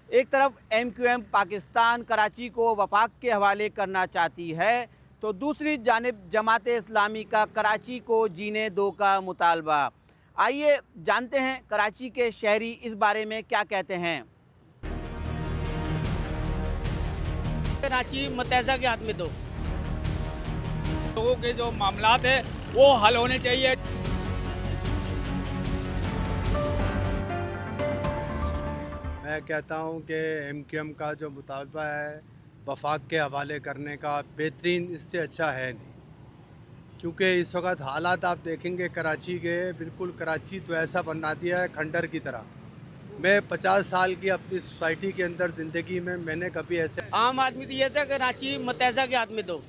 एक तरफ MQM पाकिस्तान कराची को वफाक के हवाले करना चाहती है, तो दूसरी जानिब जमात इस्लामी का कराची को जीने दो का मुतालबा। आइए जानते हैं कराची के शहरी इस बारे में क्या कहते हैं। कराची मुतहदा के हाथ में दो। लोगों के जो मामलात है वो हल होने चाहिए। मैं कहता हूं कि MQM का जो मुतालबा है वफाक के हवाले करने का, बेहतरीन इससे अच्छा है नहीं। क्योंकि इस वक्त हालात आप देखेंगे कराची के, बिल्कुल कराची तो ऐसा बना दिया है खंडर की तरह। मैं 50 साल की अपनी सोसाइटी के अंदर ज़िंदगी में मैंने कभी ऐसे आम आदमी तो ये था कि कराची मुतहदा के हाथ में दो,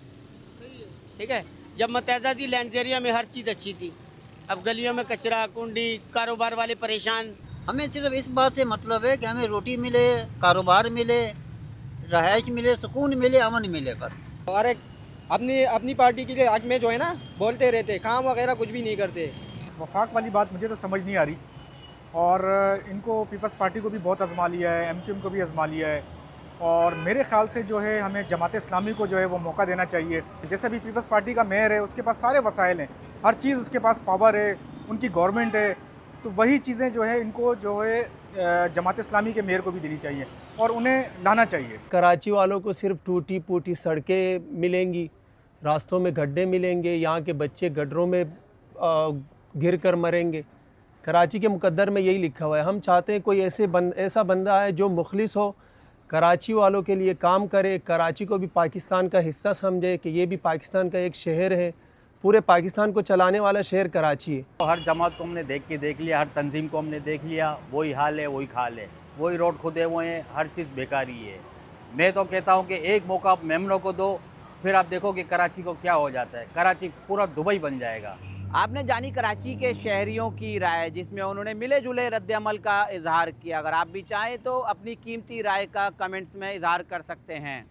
ठीक है। जब मुतहदा थी लैंड एरिया में हर चीज़ अच्छी थी, अब गलियों में कचरा, कुंडी, कारोबार वाले परेशान। हमें सिर्फ इस बात से मतलब है कि हमें रोटी मिले, कारोबार मिले, रहायश मिले, सुकून मिले, अमन मिले, बस। और एक अपनी अपनी पार्टी के लिए आज में जो है ना बोलते रहते, काम वगैरह कुछ भी नहीं करते। वफाक वाली बात मुझे तो समझ नहीं आ रही, और इनको पीपल्स पार्टी को भी बहुत आजमा लिया है, MQM को भी आजमा लिया है, और मेरे ख्याल से जो है हमें जमात इस्लामी को जो है वो मौका देना चाहिए। जैसे भी पीपल्स पार्टी का मेयर है, उसके पास सारे वसाइल हैं, हर चीज़ उसके पास पावर है, उनकी गवर्नमेंट है, तो वही चीज़ें जो है इनको जो है जमात इस्लामी के मेयर को भी देनी चाहिए और उन्हें लाना चाहिए। कराची वालों को सिर्फ टूटी फूटी सड़कें मिलेंगी, रास्तों में गड्ढे मिलेंगे, यहाँ के बच्चे गड्ढरों में गिर कर मरेंगे। कराची के मुकद्दर में यही लिखा हुआ है। हम चाहते हैं कोई ऐसा बंदा है जो मुखलिस हो, कराची वालों के लिए काम करे, कराची को भी पाकिस्तान का हिस्सा समझे कि ये भी पाकिस्तान का एक शहर है। पूरे पाकिस्तान को चलाने वाला शहर कराची है। तो हर जमात को हमने देख लिया, हर तंजीम को हमने देख लिया, वही हाल है, वही खाल है, वही रोड खुदे हुए हैं, हर चीज़ बेकारी है। मैं तो कहता हूँ कि एक मौका आप मेमनों को दो, फिर आप देखो कि कराची को क्या हो जाता है। कराची पूरा दुबई बन जाएगा। आपने जानी कराची के शहरियों की राय, जिसमें उन्होंने मिले जुले रद्द-ए-अमल का इजहार किया। अगर आप भी चाहें तो अपनी कीमती राय का कमेंट्स में इजहार कर सकते हैं।